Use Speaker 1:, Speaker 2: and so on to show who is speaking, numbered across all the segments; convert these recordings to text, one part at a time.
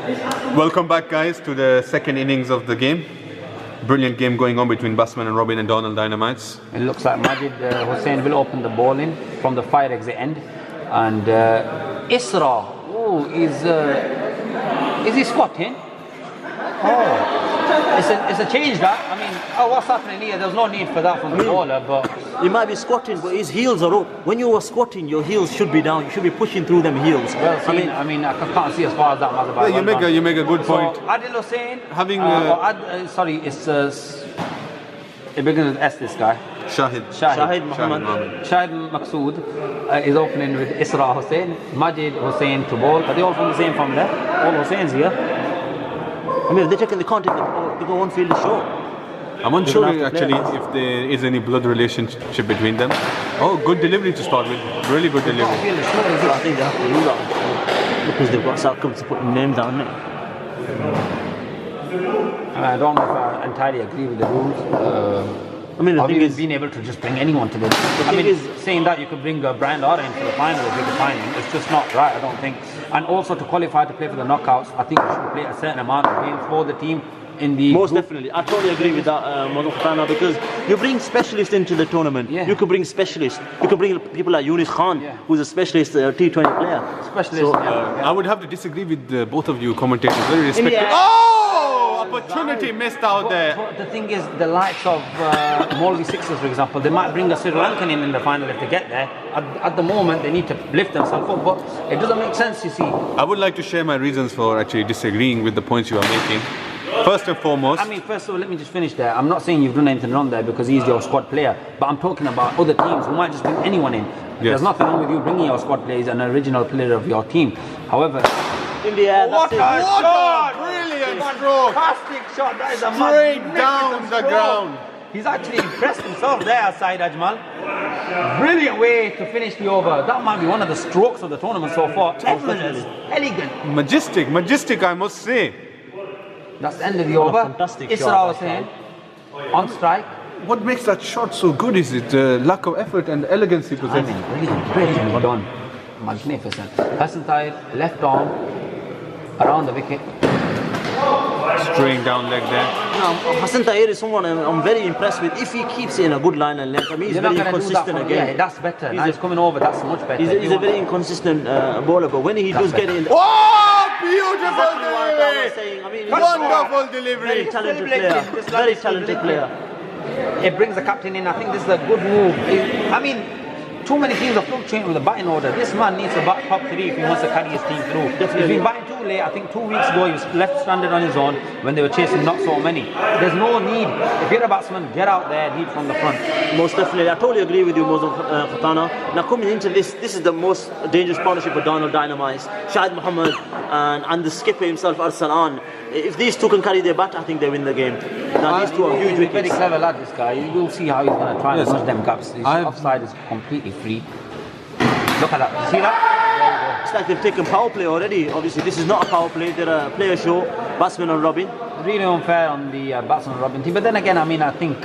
Speaker 1: Welcome back, guys, to the second innings of the game. Brilliant game going on between Batsman and Robin and Darnall Dynamites.
Speaker 2: It looks like Majid Hussain will open the ball in from the fire exit end, and Isra, is he squatting? It's a change that. I mean, what's happening here? There's no need for that from the bowler, but
Speaker 3: he might be squatting, but his heels are up. When you are squatting, your heels should be down. You should be pushing through them heels.
Speaker 2: Well, I can't see as far as that.
Speaker 1: Yeah, you make a good point.
Speaker 2: So, Adil Hussain,
Speaker 1: having
Speaker 2: it begins with S. This guy.
Speaker 1: Shahid
Speaker 2: Maqsood is opening with Isra Hussain, Majid Hussain to bowl. Are they all from the same family? All Hussains here.
Speaker 3: I mean, if they're checking the content, they go on field short.
Speaker 1: I'm unsure actually if there is any blood relationship between them. Oh, good delivery to start with. Really good delivery.
Speaker 3: I think they have to do that because they've got sarcasm to put names down there.
Speaker 2: I don't know if I entirely agree with the rules.
Speaker 3: I mean, the thing is,
Speaker 2: being able to just bring anyone to the saying that you could bring Brian Lara into the final if you could find him, it's just not right, I don't think. And also to qualify to play for the knockouts, I think you should play a certain amount of games for the team in the
Speaker 3: most definitely. I totally agree with that, because you bring specialists into the tournament. Yeah. You could bring specialists. You could bring people like Yunus Khan, who's a specialist T20 player.
Speaker 1: I would have to disagree with both of you commentators. Very respectful. Opportunity missed out there.
Speaker 2: But the thing is, the likes of Molvi Sixers, for example, they might bring a Sri Lankan in the final if they get there. At the moment, they need to lift themselves up, but it doesn't make sense, you see.
Speaker 1: I would like to share my reasons for actually disagreeing with the points you are making. First and foremost,
Speaker 2: first of all, let me just finish there. I'm not saying you've done anything wrong there because he's your squad player, but I'm talking about other teams who might just bring anyone in. Yes. There's nothing wrong with you bringing your squad player, an original player of your team. However,
Speaker 3: in the air,
Speaker 1: what a shot! Brilliant stroke!
Speaker 2: Fantastic shot! That is a
Speaker 1: straight down the ground.
Speaker 2: He's actually impressed himself there, Saeed Ajmal. Brilliant way to finish the over. That might be one of the strokes of the tournament so far. Effortless, elegant,
Speaker 1: majestic, I must say.
Speaker 2: That's the end of the over.
Speaker 3: Fantastic
Speaker 2: Isra
Speaker 3: shot.
Speaker 2: Hussain on strike.
Speaker 1: What makes that shot so good is it lack of effort and elegancy possessed.
Speaker 2: Brilliant done. Magnificent. Hassan Tahir, left arm, around the wicket.
Speaker 1: Straying down leg there.
Speaker 3: Hassan Tahir is someone I'm very impressed with. If he keeps in a good line and length, I mean, he's very inconsistent again.
Speaker 2: Yeah, that's better. Now he's coming over, that's much better.
Speaker 3: He's a very inconsistent bowler, but when he does get in...
Speaker 1: Beautiful delivery! Wonderful delivery!
Speaker 3: Very talented player.
Speaker 2: It brings the captain in. I think this is a good move. Too many teams are fluctuating with the batting order. This man needs to bat top 3 if he wants to carry his team through. Definitely. He's been batting too late. I think 2 weeks ago he was left stranded on his own when they were chasing not so many. There's no need. If you're a batsman, get out there, lead from the front.
Speaker 3: Most definitely. I totally agree with you, Mozo Khatana. Now coming into this is the most dangerous partnership with Darnall Dynamites, Shahid Muhammad and the skipper himself, Arsalan. If these two can carry their bat, I think they win the game. Now these two are huge wickets.
Speaker 2: Very clever lad, this guy. You will see how he's going to try and push them gaps. His offside is completely free. Look at that. See that?
Speaker 3: It's like they've taken power play already. Obviously, this is not a power play. They're a player show. Batsman and Robin.
Speaker 2: Really unfair on the Batsman and Robin team. But then again, I think,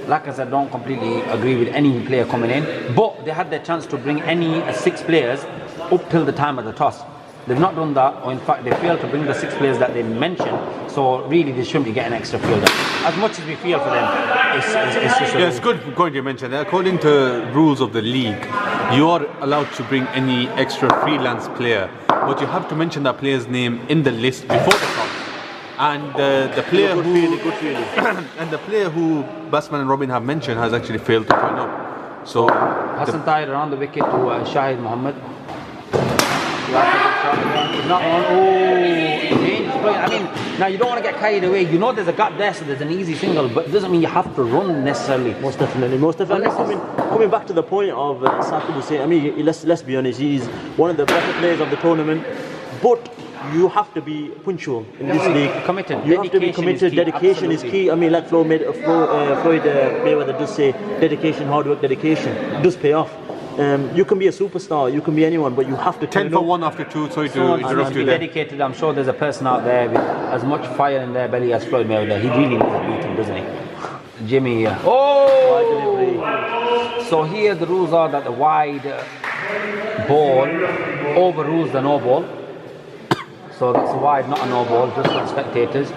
Speaker 2: like I said, I don't completely agree with any player coming in. But they had their chance to bring any 6 players up till the time of the toss. They've not done that, or in fact they failed to bring the 6 players that they mentioned. So really they shouldn't be getting extra fielder. As much as we feel for them, it's just
Speaker 1: it's good point you mentioned. According to rules of the league, you are allowed to bring any extra freelance player, but you have to mention that player's name in the list before the toss. And the player and the player who Batsman and Robin have mentioned has actually failed to turn up. So
Speaker 2: Hassan Tahir around the wicket to Shahid Muhammad. Not on. Now you don't want to get carried away. You know there's a gap there, so there's an easy single, but it doesn't mean you have to run necessarily.
Speaker 3: Most definitely. Coming back to the point of Saqib Hussain, let's be honest, he's one of the better players of the tournament, but you have to be punctual in this league.
Speaker 2: Committed.
Speaker 3: You have to be committed. Dedication is key. Like Floyd Mayweather does say, dedication, hard work, dedication does pay off. You can be a superstar, you can be anyone, but you have to
Speaker 1: 10 for 1 after 2, sorry to interrupt you there.
Speaker 2: Dedicated. I'm sure there's a person out there with as much fire in their belly as Floyd Mayweather. He really needs a beating, doesn't he? Jimmy. So here the rules are that the wide ball overrules the no ball. So that's wide, not a no ball, just for spectators.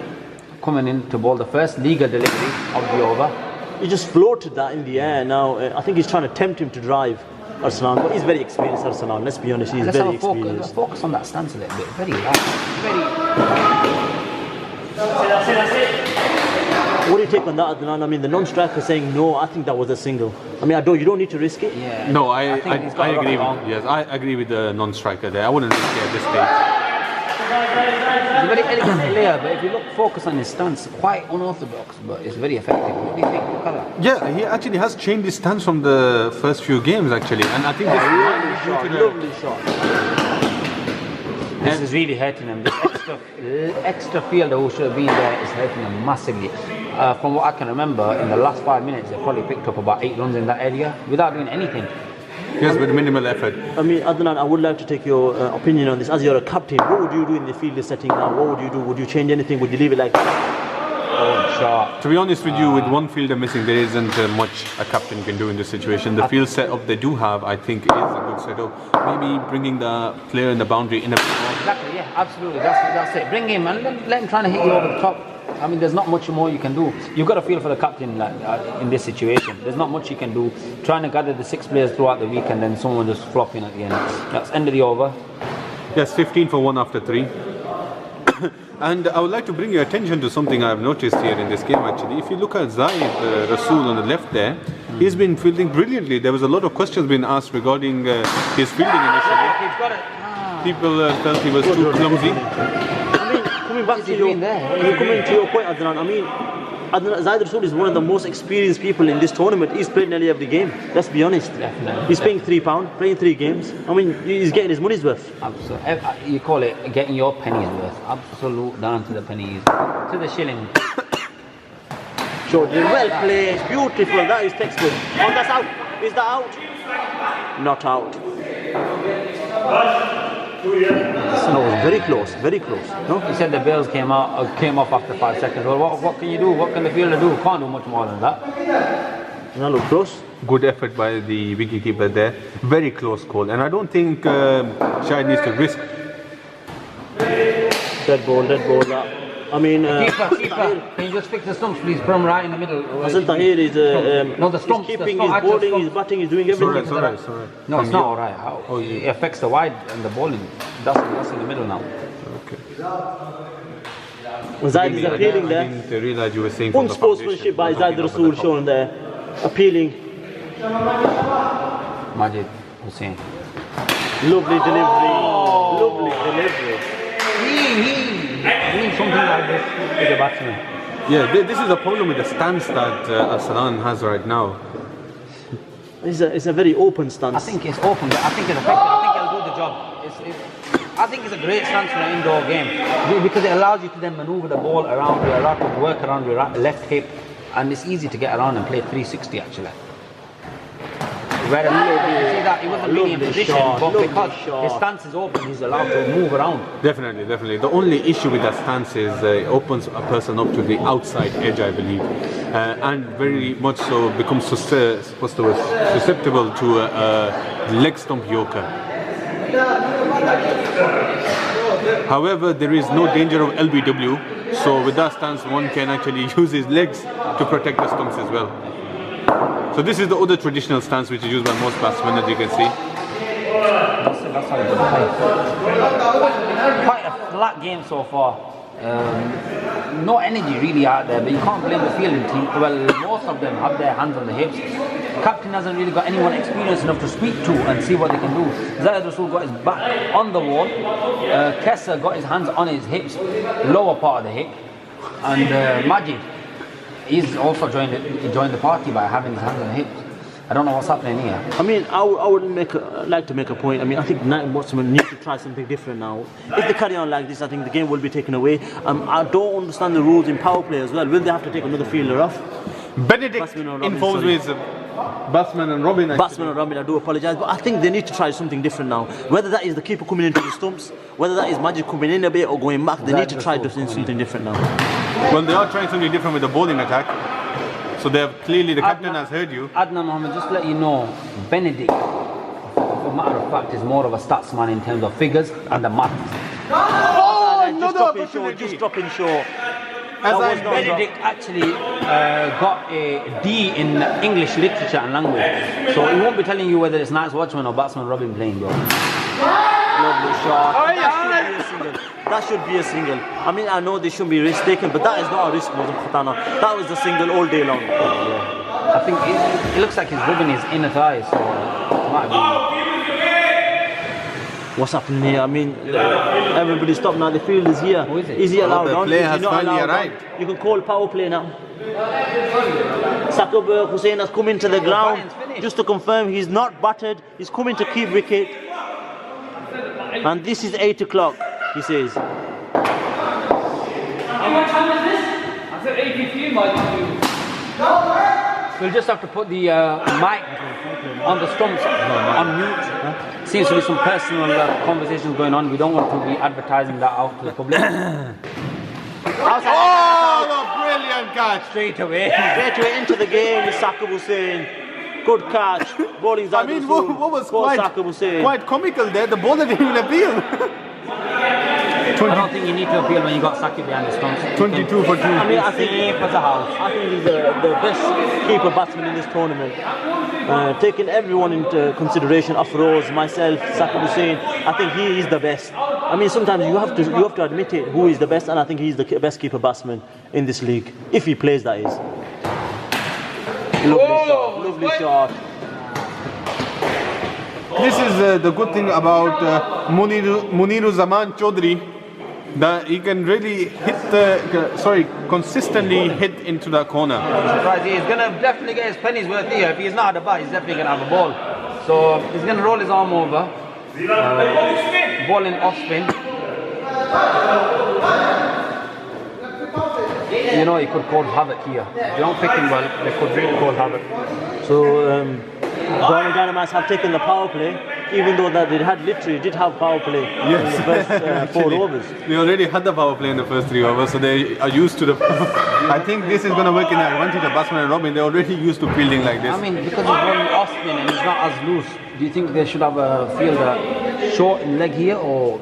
Speaker 2: Coming in to bowl the first legal delivery of the over.
Speaker 3: He just floated that in the air. Now I think he's trying to tempt him to drive Arsalan, but he's very experienced, Arsalan. Let's be honest, he's very experienced.
Speaker 2: Let's focus on that stance a little bit. Very light.
Speaker 3: What do you take on that, Adnan? I mean, the non-striker saying no. I think that was a single. I mean, you don't need to risk it.
Speaker 2: Yeah.
Speaker 1: No, I
Speaker 2: think he's got it
Speaker 1: agree.
Speaker 2: wrong.
Speaker 1: Yes, I agree with the non-striker there. I wouldn't risk it at this stage.
Speaker 2: He's a very elegant player, but if you focus on his stance, quite unorthodox, but it's very effective. What do you think? Look at that.
Speaker 1: Yeah, he actually has changed his stance from the first few games actually, and I think this
Speaker 3: Lovely shot.
Speaker 2: This is really hurting him. This extra fielder who should have been there is hurting him massively. From what I can remember, in the last 5 minutes, they probably picked up about 8 runs in that area without doing anything.
Speaker 1: Yes, with minimal effort.
Speaker 3: I mean, Adnan, I would like to take your opinion on this. As you're a captain, what would you do in the fielder setting now? What would you do? Would you change anything? Would you leave it like that?
Speaker 2: Oh, shot.
Speaker 1: To be honest with you, with one fielder missing, there isn't much a captain can do in this situation. The field setup they do have, I think, is a good setup. Maybe bringing the player in the boundary in a bit more.
Speaker 2: Exactly, yeah, absolutely. That's it. Bring him and let him try to hit you over the top. I mean, there's not much more you can do. You've got to feel for the captain in this situation. There's not much you can do. Trying to gather the 6 players throughout the week and then someone just flopping at the end. That's end of the over.
Speaker 1: Yes, 15 for 1 after 3. And I would like to bring your attention to something I've noticed here in this game actually. If you look at Zaid Rasool on the left there, he's been fielding brilliantly. There was a lot of questions being asked regarding his fielding initially.
Speaker 2: He's got it.
Speaker 1: People felt he was too clumsy.
Speaker 3: I mean, coming back to your point, Adnan, I mean, Zaid Rasool is one of the most experienced people in this tournament. He's played nearly every game. Let's be honest.
Speaker 2: Definitely.
Speaker 3: He's paying £3, playing 3 games. I mean, he's getting his money's worth.
Speaker 2: Absolutely. You call it getting your pennies worth. Absolute down to the pennies. To the shilling.
Speaker 3: Sure, well played, beautiful. That is textbook. Oh, that's out. Is that out? Not out. No, it was very close, very close. No?
Speaker 2: He said the Bills came off after 5 seconds. Well, what can you do? What can the fielder do? Can't do much more than that.
Speaker 3: Does that look close?
Speaker 1: Good effort by the wicketkeeper there. Very close call. And I don't think Shahid needs to risk.
Speaker 3: Dead ball. I mean,
Speaker 2: Keeper, can you just fix the stumps, please? Put him right in the middle.
Speaker 3: Hassan Tahir is
Speaker 2: no, the stumps.
Speaker 3: he's keeping, he's bowling, he's batting, he's doing everything.
Speaker 1: Sorry.
Speaker 2: No, it's not alright. How? It affects the wide and the bowling. That's in the middle now.
Speaker 1: Okay.
Speaker 3: Zaid is appealing
Speaker 1: I
Speaker 3: there.
Speaker 1: didn't realize you were saying from the
Speaker 3: Unsportsmanship by Zaid Rasool shown there. Appealing.
Speaker 2: Majid Hussain.
Speaker 3: Lovely delivery. Lovely delivery.
Speaker 2: Doing something like this with the batsman.
Speaker 1: Yeah, this is the problem with the stance that Arsalan has right now.
Speaker 3: It's a very open stance.
Speaker 2: I think it's open. I think it's effective. I think it'll do the job. I think it's a great stance for an indoor game because it allows you to then maneuver the ball around. You're allowed to work around your left hip, and it's easy to get around and play 360 actually. Where see that he wasn't really in position, but because his stance is open, he's allowed to move around.
Speaker 1: Definitely. The only issue with that stance is it opens a person up to the outside edge, I believe, and very much so becomes susceptible to a leg stump yorker. However, there is no danger of LBW, so with that stance, one can actually use his legs to protect the stumps as well. So this is the other traditional stance which is used by most batsmen, as you can see.
Speaker 2: That's how you play. Quite a flat game so far. No energy really out there, but you can't blame the fielding team. Well, most of them have their hands on the hips. Captain hasn't really got anyone experienced enough to speak to and see what they can do. Zaid Rasool got his back on the wall. Kessa got his hands on his hips, lower part of the hip, and Majid. He's also joined the party by having his hands on the hips. I don't know what's happening here.
Speaker 3: I mean, I would like to make a point. I mean, I think Batsman need to try something different now. If they carry on like this, I think the game will be taken away. I don't understand the rules in power play as well. Will they have to take another fielder off?
Speaker 1: Benedict informs me it's Batsman and Robin.
Speaker 3: Batsman and Robin, I do apologise, but I think they need to try something different now. Whether that is the keeper coming into the stumps, whether that is Majid coming in a bit or going back, they need to try something different now.
Speaker 1: Well, they are trying something different with the bowling attack. So they have clearly, the captain has heard you.
Speaker 2: Adnan Mohammed, just to let you know, Benedict, for a matter of fact, is more of a statsman in terms of figures and the maths.
Speaker 3: in Shaw, just drop in Shaw.
Speaker 1: As I
Speaker 2: Benedict actually got a D in English literature and language, so he won't be telling you whether it's Night's Watchman or Batsman Robin playing, bro.
Speaker 3: Lovely shot. That should be a single. That should be a single. I mean, I know they shouldn't be risk taken, but that is not a risk, Mozam Khatana. That was the single all day long.
Speaker 2: I think it looks like he's rubbing his inner thigh, so it might be.
Speaker 3: What's happening here? I mean, everybody stop now. The field is here.
Speaker 2: Who is it?
Speaker 3: Is he allowed
Speaker 1: the
Speaker 3: on?
Speaker 1: player
Speaker 3: Is he
Speaker 1: has
Speaker 3: not
Speaker 1: finally
Speaker 3: allowed on?
Speaker 1: arrived.
Speaker 3: You can call power play now. Sakub Hussain has come into the ground just to confirm he's not battered. He's coming to keep wicket. And this is 8 o'clock, he says.
Speaker 4: What time is this? I said 8:15,
Speaker 2: We'll just have to put the mic on the stumps on mute. Seems to be some personal conversations going on. We don't want to be advertising that out to the public.
Speaker 1: Oh, the brilliant catch!
Speaker 2: Straight away.
Speaker 3: Straight away into the game is Sakub Hussain. Good catch. Bowling's
Speaker 1: I mean, what was quite comical there? The bowler didn't even appeal.
Speaker 2: I don't think you need to appeal when you got Saki behind the stumps.
Speaker 1: 22 for 2.
Speaker 3: I mean, I think
Speaker 2: as a house.
Speaker 3: I think he's the best keeper batsman in this tournament. Taking everyone into consideration, Afroz, myself, Sakib Hussain, I think he is the best. I mean, sometimes you have to admit it, who is the best, and I think he's the best keeper batsman in this league, if he plays, that is. Lovely shot.
Speaker 1: This is the good thing about Muniru Zaman Chaudhary, that he can really consistently hit into the corner.
Speaker 2: I'm surprised he's going to definitely get his pennies worth here. If he's not at the bat, he's definitely going to have a ball. So he's going to roll his arm over, ball in off spin. You know, he could cause havoc here. If they don't pick him well, they could really cause havoc.
Speaker 3: So Darnall Dynamites have taken the power play, even though that they did have power play in the first 4 overs.
Speaker 1: They already had the power play in the first 3 overs, so they are used to the. I think this is going to work in the advantage of Batsman and Robin. They're already used to fielding like this.
Speaker 2: I mean, because he's running off spin and he's not as loose, do you think they should have a fielder short in leg here, or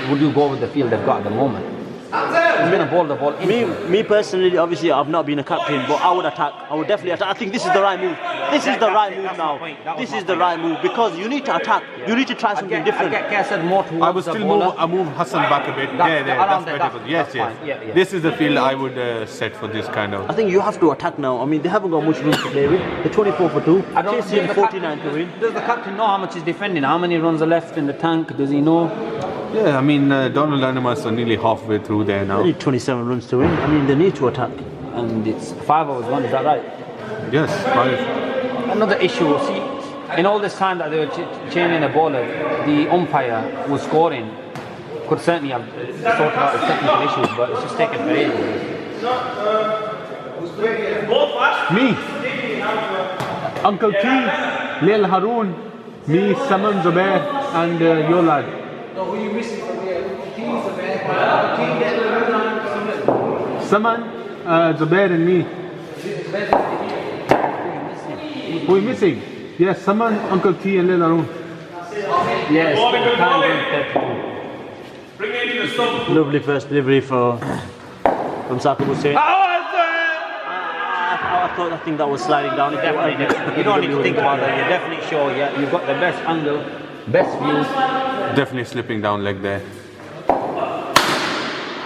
Speaker 2: would you go with the field they've got at the moment? He's going to bowl the ball in.
Speaker 3: Me personally, obviously, I've not been a captain, but I would attack. I would definitely attack. I think this is the right move. This is the right move now. This is the right move because you need to attack. You need to try something different.
Speaker 1: I would still move Hassan back a bit. That's better. Yes.
Speaker 2: Yeah.
Speaker 1: This is the field I would set for this kind of.
Speaker 3: I think you have to attack now. I mean, they haven't got much room to play with. They're 24 for 2. Chasing 49 to win.
Speaker 2: Does the captain know how much he's defending? How many runs are left in the tank? Does he know?
Speaker 1: Yeah, I mean, Darnall Dynamites are nearly halfway through there now.
Speaker 3: They need 27 runs to win. I mean, they need to attack.
Speaker 2: And it's 5 overs gone, is that right?
Speaker 1: Yes, 5.
Speaker 2: Another issue, see, in all this time that they were changing the bowler, the umpire who was scoring could certainly have sorted out the technical issues, but it's just taken for ages.
Speaker 1: Me, Uncle T, Lil Haroon, me, Saman Zubair, and your lad.
Speaker 4: No, who are you missing from here?
Speaker 1: Saman, Zubair, and me. Who are you missing? Yes, Saman, Uncle T, and Lil Haroon.
Speaker 2: Yes,
Speaker 3: Lovely first delivery from Sakib Hussain. I think that was sliding down.
Speaker 2: You don't need to think about that. You're definitely sure. Yeah, you've got the best angle, best view.
Speaker 1: Definitely slipping down leg there.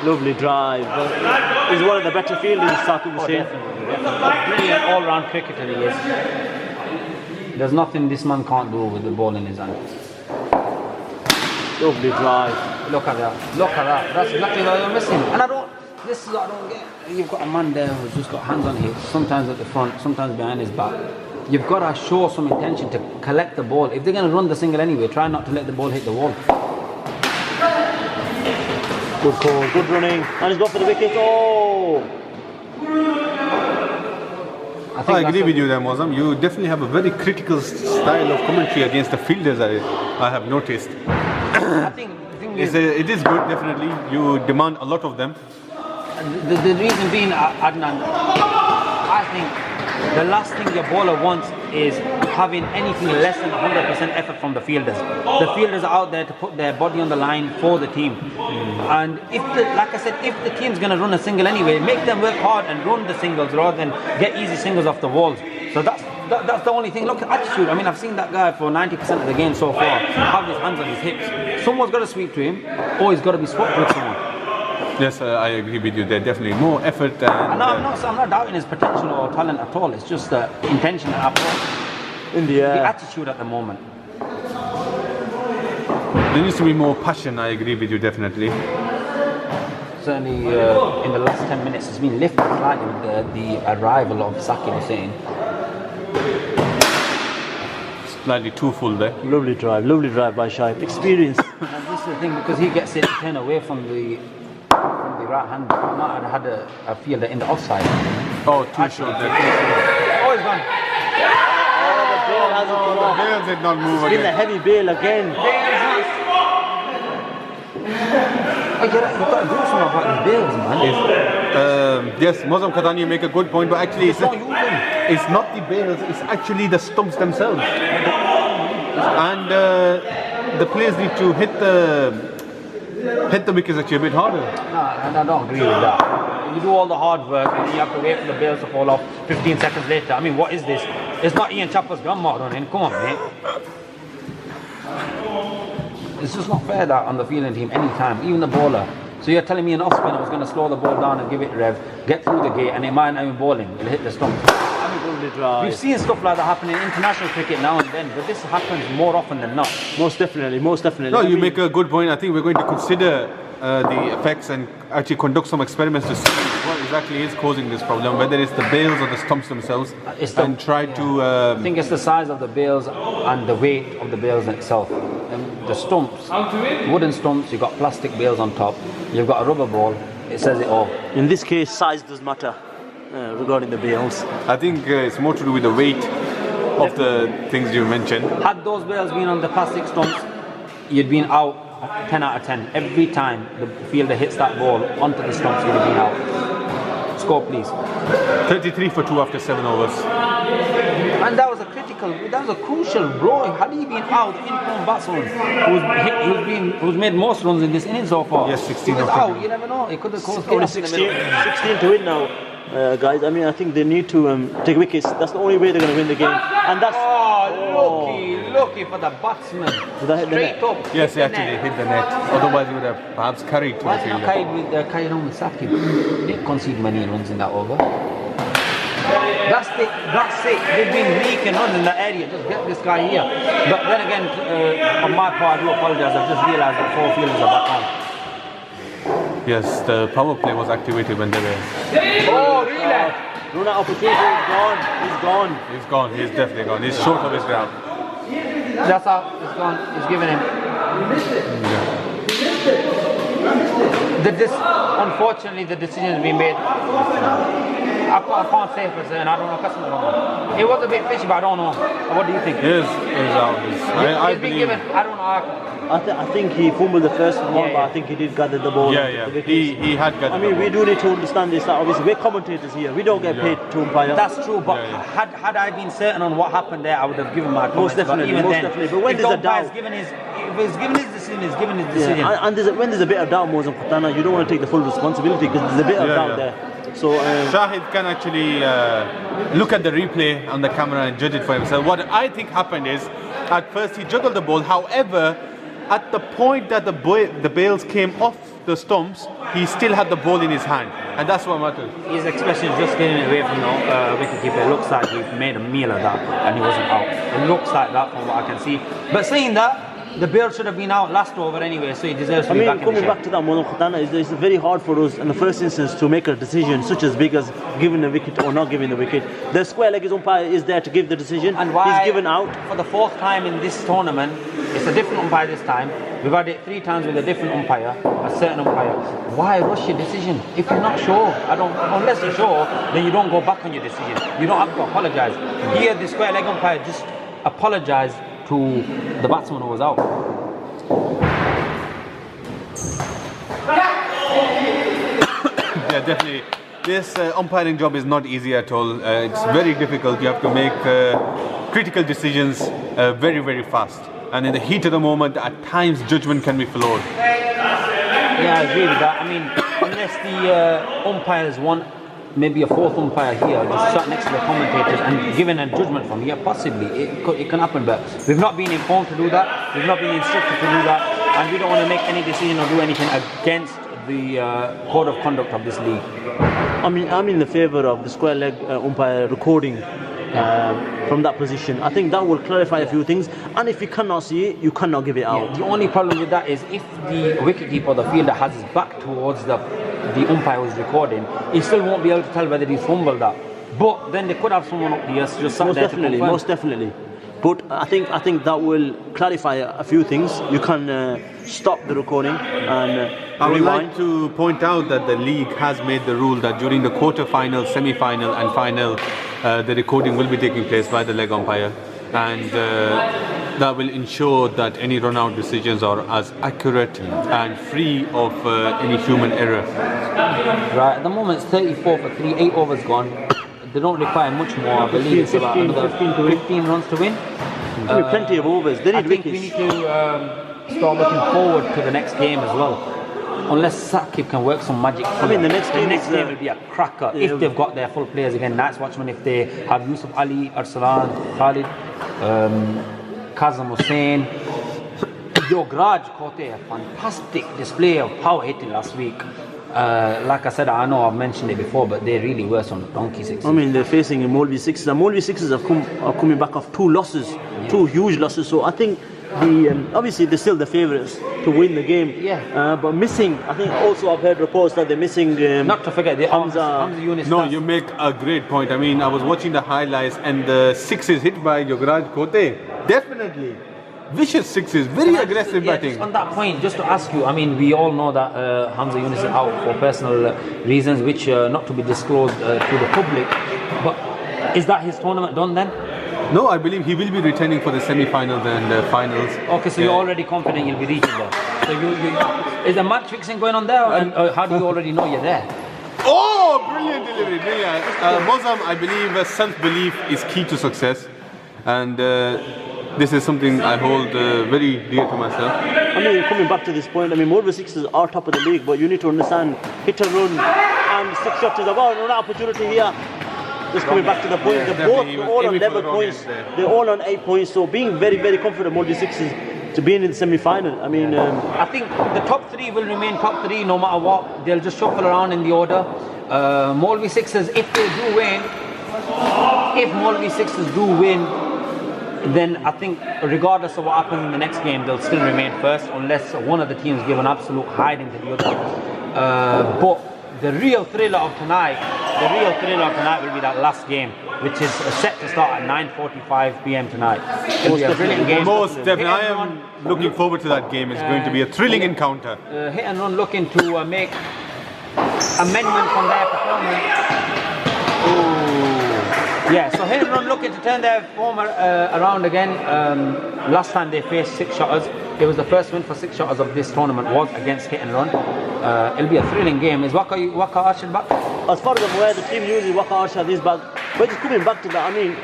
Speaker 3: Lovely drive. He's one of the better fielders, Sakib Hussain.
Speaker 2: Brilliant all-round cricketer he is. There's nothing this man can't do with the ball in his hand.
Speaker 3: Lovely drive.
Speaker 2: Look at that. Look at that. That's exactly what you're missing. And this is what I don't get. You've got a man there who's just got hands on hips, sometimes at the front, sometimes behind his back. You've got to show some intention to collect the ball. If they're going to run the single anyway, try not to let the ball hit the wall.
Speaker 3: Good call, good running. And he's got for the wicket. Oh!
Speaker 1: I agree with you there, Mozam. You definitely have a very critical style of commentary against the fielders, I have noticed.
Speaker 2: I think
Speaker 1: it is good, definitely. You demand a lot of them.
Speaker 2: The reason being, Adnan, I think the last thing your bowler wants is having anything less than 100% effort from the fielders. The fielders are out there to put their body on the line for the team. And like I said, if the team's going to run a single anyway, make them work hard and run the singles rather than get easy singles off the walls. So that's the only thing. Look at attitude. I mean, I've seen that guy for 90% of the game so far have his hands on his hips. Someone's got to sweep to him, or he's got to be swapped with someone.
Speaker 1: Yes, I agree with you there. Definitely more effort. And,
Speaker 2: No, I'm not doubting his potential or talent at all. It's just the intention and approach, the attitude at the moment.
Speaker 1: There needs to be more passion. I agree with you definitely.
Speaker 2: Certainly, in the last 10 minutes, it's been lifted slightly with the arrival of Saki Hussain.
Speaker 1: Slightly too full there.
Speaker 3: Lovely drive by Shai. Experience.
Speaker 2: And this is the thing, because he gets it to turn away from the right hand. Not had a fielder in the offside.
Speaker 1: Oh, too short there.
Speaker 2: Oh, he's gone.
Speaker 1: The Bales did not move
Speaker 3: It's been a
Speaker 1: again.
Speaker 3: heavy bail again.
Speaker 2: Oh, you've got to do something about these Bales, man.
Speaker 1: Yes, Mozam Khatani, you make a good point, but actually it's
Speaker 2: Don't use them.
Speaker 1: it's not the Bales, it's actually the stumps themselves. And the players need to hit the wickets actually a bit harder.
Speaker 2: No, I don't agree with that. You do all the hard work and you have to wait for the Bales to fall off 15 seconds later. I mean, what is this? It's not Ian Chapper's grandma running. Come on, mate. It's just not fair that on the fielding team anytime, even the bowler. So you're telling me an off spinner was going to slow the ball down and give it rev, get through the gate, and it might not even bowling. It'll hit the stump. We've seen stuff like that happen in international cricket now and then, but this happens more often than not.
Speaker 3: Most definitely.
Speaker 1: No, you make a good point. I think we're going to consider the effects and actually conduct some experiments to see what exactly is causing this problem, whether it's the Bales or the stumps themselves, and try to...
Speaker 2: I think it's the size of the Bales and the weight of the Bales itself. And the stumps, wooden stumps, you've got plastic Bales on top, you've got a rubber ball, it says it all.
Speaker 3: In this case, size does matter regarding the bails.
Speaker 1: I think it's more to do with the weight of the things you mentioned.
Speaker 2: Had those Bales been on the plastic stumps, you'd been out 10 out of 10. Every time the fielder hits that ball onto the stumps, you'd have been out. Score, please.
Speaker 1: 33 for 2 after 7 overs.
Speaker 2: And that was a crucial blow. Had he been out, the in-form batsman who's made most runs in this inning so far.
Speaker 1: Yes, 16
Speaker 2: He was
Speaker 1: of
Speaker 2: out.
Speaker 1: 20.
Speaker 2: You never know. It could have caused
Speaker 3: Only
Speaker 2: chaos in the middle.
Speaker 3: 16 to win now, guys. I mean, I think they need to take wickets. That's the only way they're going to win the game. And that's...
Speaker 2: Lucky for the batsman.
Speaker 3: Did that hit the
Speaker 2: Straight
Speaker 3: net?
Speaker 2: up.
Speaker 1: Yes, he
Speaker 2: hit the
Speaker 1: actually
Speaker 2: net.
Speaker 1: hit the net. Otherwise, he would have perhaps carried to
Speaker 2: Why
Speaker 1: the
Speaker 2: did not
Speaker 1: fielder.
Speaker 2: carry on with Saki? Didn't concede many runs in that over. That's it. They've been leaking runs in that area. Just get this guy here. But then again, on my part, I do apologise. I've just realised that 4 fielders are back on.
Speaker 1: Yes, the power play was activated when they were...
Speaker 2: Oh, really?
Speaker 3: Run out opportunity. He's gone.
Speaker 1: He's gone. He's definitely gone. He's short of his ground.
Speaker 2: That's how it's gone. He's given him. Unfortunately, the decision has been made. I can't say for certain. I don't know. Customer don't know. It was a bit fishy, but I don't know. What do you think?
Speaker 1: He is out. I
Speaker 2: He's been
Speaker 1: believe...
Speaker 2: given. I don't know.
Speaker 3: I think he fumbled the first one,
Speaker 2: Yeah,
Speaker 3: but I think he did gather the ball.
Speaker 1: Yeah.
Speaker 3: The wickets.
Speaker 1: He had got
Speaker 3: I mean, we do need to understand this. That obviously, we're commentators here. We don't get paid to umpire.
Speaker 2: That's true, but had I been certain on what happened there, I would have given my comments.
Speaker 3: Definitely,
Speaker 2: but even
Speaker 3: most
Speaker 2: then,
Speaker 3: definitely. But when
Speaker 2: if
Speaker 3: there's a
Speaker 2: the umpire's
Speaker 3: doubt-
Speaker 2: given his, if he's given his decision, he's given his decision.
Speaker 3: Yeah. And when there's a bit of doubt, Mozam Khatana, you don't want to take the full responsibility because there's a bit of doubt there. So
Speaker 1: Shahid can actually look at the replay on the camera and judge it for himself. What I think happened is, at first he juggled the ball. However, at the point that the bails came off the stumps, he still had the ball in his hand, and that's what mattered.
Speaker 2: His expression is just getting it away from the wicketkeeper. It looks like he made a meal of that and he wasn't out. It looks like that from what I can see. But saying that, the bail should have been out last over anyway, so he deserves to be back in the
Speaker 3: coming
Speaker 2: shade.
Speaker 3: back to that, Mozam Khatana, it's very hard for us in the first instance to make a decision such as big as giving the wicket or not giving the wicket. The square leg umpire is there to give the decision.
Speaker 2: And why,
Speaker 3: he's given out.
Speaker 2: For the 4th time in this tournament, it's a different umpire this time. We've had it 3 times with a different umpire, a certain umpire. Why rush your decision? If you're not sure, unless you're sure, then you don't go back on your decision. You don't have to apologise. Here, the square leg umpire just apologised to the batsman who was out.
Speaker 1: Yeah, definitely. This umpiring job is not easy at all. It's very difficult. You have to make critical decisions very, very fast. And in the heat of the moment, at times judgment can be flawed.
Speaker 2: Yeah, I agree with that. I mean, unless the umpires want maybe a fourth umpire here, just sat next to the commentators and given a judgment from here, possibly it can happen. But we've not been informed to do that. We've not been instructed to do that, and we don't want to make any decision or do anything against the code of conduct of this league.
Speaker 3: I mean, I'm in the favour of the square leg umpire recording from that position. I think that will clarify a few things, and if you cannot see it, you cannot give it out.
Speaker 2: Yeah, the only problem with that is if the wicketkeeper or the fielder has his back towards the umpire who's recording, he still won't be able to tell whether he's fumbled that. But then they could have someone up here just sat there to confirm.
Speaker 3: Most definitely. But I think that will clarify a few things. You can stop the recording and
Speaker 1: I would
Speaker 3: rewind.
Speaker 1: like to point out that the league has made the rule that during the quarter-final, semi-final and final, the recording will be taking place by the leg umpire, and that will ensure that any run-out decisions are as accurate and free of any human error.
Speaker 2: Right, at the moment it's 34 for 3, 8 overs gone. They don't require much more. I believe it's about 15 runs to win.
Speaker 3: Plenty of overs. They
Speaker 2: I
Speaker 3: need
Speaker 2: think
Speaker 3: wickets.
Speaker 2: we need to start looking forward to the next game as well. Unless Sakib can work some magic.
Speaker 3: I mean, the next game
Speaker 2: will be a cracker if they've got their full players again. Nights Watchman, if they have Yusuf Ali, Arsalan, Khalid, Kazam Hussain. Yograj Kote, a fantastic display of power hitting last week. Like I said, I know I've mentioned it before, but they really were some donkey sixes.
Speaker 3: I mean, they're facing Molvi Sixes. The Molvi Sixes are coming back off 2 losses, 2 huge losses. So I think obviously they're still the favourites to win the game.
Speaker 2: Yeah.
Speaker 3: But missing, I think also I've heard reports that they're missing.
Speaker 2: Not to forget the
Speaker 3: Hamza
Speaker 2: Yunus.
Speaker 1: No, you make a great point. I mean, I was watching the highlights and the sixes hit by Yograj Kote. Definitely. Vicious sixes, very aggressive batting.
Speaker 2: Just on that point, just to ask you, I mean, we all know that Hamza Yunus is out for personal reasons, which not to be disclosed to the public. But is that his tournament done then?
Speaker 1: No, I believe he will be returning for the semi-finals and finals.
Speaker 2: Okay, so you're already confident you'll be reaching there. So is the match fixing going on there, and how do you already know you're there?
Speaker 1: Oh, brilliant delivery, brilliant. Mozam, I believe self-belief is key to success, and this is something I hold very dear to myself.
Speaker 3: I mean, coming back to this point, I mean, Molvi Sixes are top of the league, but you need to understand hit and run and 6 shots is about an opportunity here. Just coming back to the point, they're all on level points. They're all on 8 points, so being very, very confident Molvi Sixes to be in the semi-final. I mean,
Speaker 2: I think the top 3 will remain top 3 no matter what. They'll just shuffle around in the order. Molvi Sixes, if they do win, then I think regardless of what happens in the next game, they'll still remain first unless one of the teams give an absolute hiding to the other. But the real thriller of tonight will be that last game, which is set to start at 9:45 p.m. tonight. It'll be a brilliant game.
Speaker 1: Most definitely, I am looking forward to that game. It's going to be a thrilling encounter.
Speaker 2: Hit and Run looking to make amendments on their performance. Yeah, so Hit and Run looking to turn their form around again. Last time they faced 6 shotters. It was the first win for 6 shotters of this tournament was against Hit and Run. It'll be a thrilling game. Is Waka Arshad back?
Speaker 3: as far as I'm aware, the team uses Waka Arshad is back. But just coming back to that, I mean,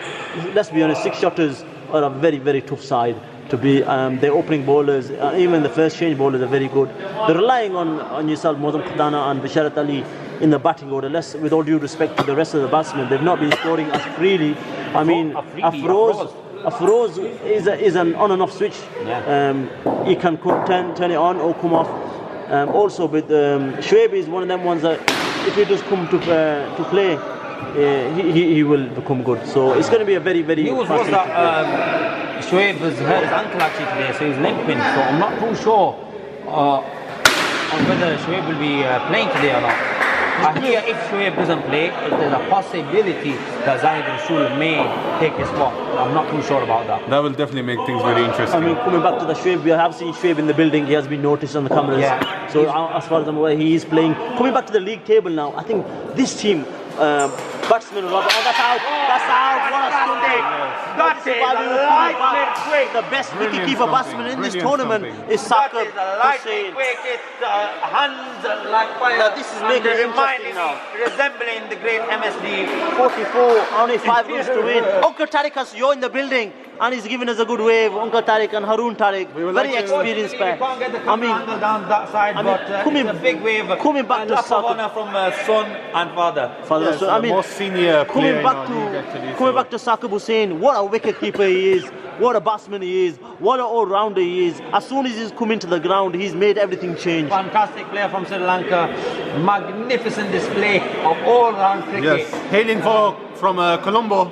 Speaker 3: let's be honest, 6 shotters are a very, very tough side to be. Their opening bowlers, even the first change bowlers are very good. They're relying on yourself, Mozam Khadana and Bisharat Ali in the batting order. With all due respect to the rest of the batsmen, they've not been scoring as freely. I mean, Afroz is an on and off switch.
Speaker 2: Yeah.
Speaker 3: He can turn it on or come off. Also, with Shoaib is one of them ones that if he does come to play, he will become good. So it's going to be a very, very.
Speaker 2: News was that Shoaib has hurt his ankle actually today, so he's limping. So I'm not too sure on whether Shoaib will be playing today or not. I hear if Shoaib doesn't play, there's a possibility that Zahid Rasool may take his spot. I'm not too sure about that.
Speaker 1: That will definitely make things very interesting.
Speaker 3: I mean, coming back to the Shoaib, we have seen Shoaib in the building. He has been noticed on the cameras.
Speaker 2: Yeah.
Speaker 3: So as far as I'm aware, he is playing. Coming back to the league table now, I think this team Batsman Robin. Oh, that's out. That's out. What a stumping.
Speaker 2: That is a lightning quick.
Speaker 3: The best wicketkeeper batsman in this
Speaker 1: Brilliant
Speaker 3: tournament
Speaker 1: stumping.
Speaker 3: is Saqib
Speaker 2: That is a lightning
Speaker 3: Hussain.
Speaker 2: quick. It's hands like fire.
Speaker 3: Now, this is
Speaker 2: And
Speaker 3: making it
Speaker 2: reminding
Speaker 3: interesting
Speaker 2: me, resembling the great MSD.
Speaker 3: 44, only 5 runs to win. Uncle Tariq, you're in the building and he's giving us a good wave. Uncle Tariq and Haroon Tariq,
Speaker 1: would
Speaker 3: very
Speaker 1: like to-
Speaker 3: experienced
Speaker 2: You
Speaker 3: pair.
Speaker 2: can't get the
Speaker 3: I
Speaker 2: camera
Speaker 3: mean,
Speaker 2: angle down that side,
Speaker 3: I mean,
Speaker 2: but
Speaker 3: coming-
Speaker 2: it's a big wave.
Speaker 3: coming back
Speaker 2: and
Speaker 3: to
Speaker 2: lots of
Speaker 3: Saqib.
Speaker 2: honor from son and father.
Speaker 3: Father,
Speaker 1: Yes,
Speaker 3: so, I mean,
Speaker 1: most senior player
Speaker 3: coming
Speaker 1: in
Speaker 3: back
Speaker 1: our
Speaker 3: to
Speaker 1: league, actually,
Speaker 3: coming
Speaker 1: so-
Speaker 3: back to Saqib Hussain, what a wicket keeper he is, what a batsman he is, what an all-rounder he is. As soon as he's come into the ground, he's made everything change.
Speaker 2: Fantastic player from Sri Lanka. Magnificent display of all-round cricket.
Speaker 1: Yes, hailing from Colombo,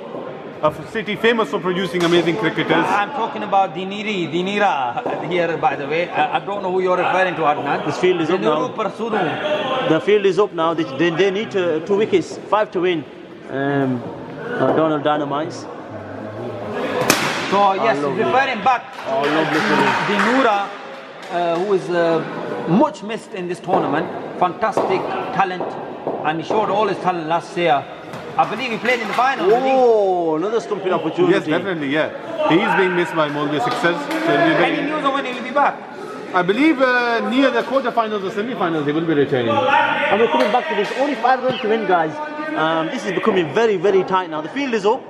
Speaker 1: a city famous for producing amazing cricketers.
Speaker 2: I'm talking about Dinira here, by the way. I don't know who you're referring to, Adnan.
Speaker 3: This field is up now.
Speaker 2: Dinuru Persunu.
Speaker 3: The field is up now. They need 2 wickets, 5 to win. Darnall Dynamites.
Speaker 2: So yes,
Speaker 3: lovely.
Speaker 2: referring back
Speaker 3: Oh, lovely field.
Speaker 2: Dinura, who is much missed in this tournament. Fantastic talent, and he showed all his talent last year. I believe he played in the final. didn't he?
Speaker 3: Oh, another stumping opportunity.
Speaker 1: Yes, definitely, yeah. He's being missed by Molvi Sixers. So it'll be
Speaker 2: Any
Speaker 1: very,
Speaker 2: news of when he will be back?
Speaker 1: I believe near the quarterfinals or semi-finals he will be returning.
Speaker 3: And we're coming back to this. Only 5 runs to win, guys. This is becoming very, very tight now. The field is up.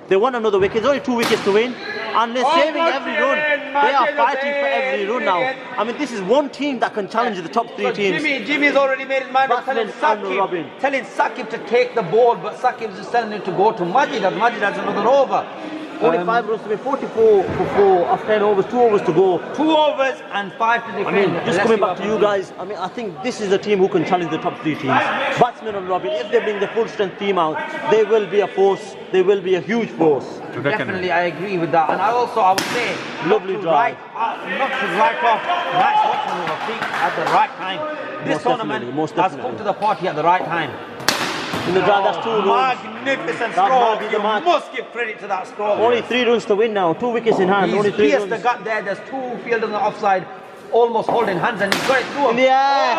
Speaker 3: They want another wicket. There's only 2 wickets to win. And they're saving every run. They are fighting for every run now. I mean, this is one team that can challenge the top 3
Speaker 2: So
Speaker 3: teams.
Speaker 2: Jimmy's already made his mind up,
Speaker 3: Batsman and Robin.
Speaker 2: telling Saqib to take the ball, but Saqib's just telling him to go to Majid, as Majid has another over.
Speaker 3: Only 5 runs to win. 44 for 4 after 10 overs. 2 overs to go.
Speaker 2: 2 overs and 5 to defend.
Speaker 3: I mean, just
Speaker 2: Let's
Speaker 3: coming
Speaker 2: see
Speaker 3: back
Speaker 2: what
Speaker 3: to you
Speaker 2: happens.
Speaker 3: guys, I mean, I think this is a team who can challenge the top 3 teams. Batsman and Robin, if they bring the full strength team out, they will be a force. They will be a huge force.
Speaker 2: Definitely, I agree with that. And I would say,
Speaker 3: Lovely
Speaker 2: not to
Speaker 3: drive.
Speaker 2: not to write off nice watching of feet at the right time. This
Speaker 3: Most
Speaker 2: tournament
Speaker 3: definitely, most
Speaker 2: has
Speaker 3: definitely.
Speaker 2: come to the party at the right time.
Speaker 3: In the drive, that's 2 runs.
Speaker 2: Magnificent
Speaker 3: That might
Speaker 2: stroke.
Speaker 3: be the
Speaker 2: You
Speaker 3: match.
Speaker 2: must give credit to that stroke.
Speaker 3: Only 3 runs to win now. 2 wickets in hand. Only
Speaker 2: He's
Speaker 3: 3
Speaker 2: pierced the
Speaker 3: runs.
Speaker 2: gut there. There's 2 fielders on the offside, almost holding hands, and he's got it through him.
Speaker 3: In the air.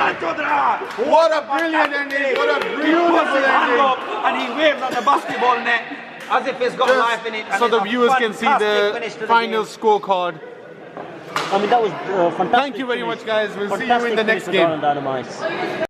Speaker 1: What a brilliant ending! What a
Speaker 2: He puts
Speaker 1: beautiful
Speaker 2: his hand
Speaker 1: ending!
Speaker 2: up and he waves at the basketball net as if it's got life in it. And
Speaker 1: So
Speaker 2: it's
Speaker 1: the
Speaker 2: a
Speaker 1: viewers can see
Speaker 2: fantastic finish
Speaker 1: the
Speaker 2: to
Speaker 1: final
Speaker 2: game.
Speaker 1: scorecard.
Speaker 3: I mean, that was fantastic.
Speaker 1: Thank you very much, guys. We'll see you in the
Speaker 3: Fantastic
Speaker 1: next
Speaker 3: finish for
Speaker 1: game.
Speaker 3: Darnall Dynamites.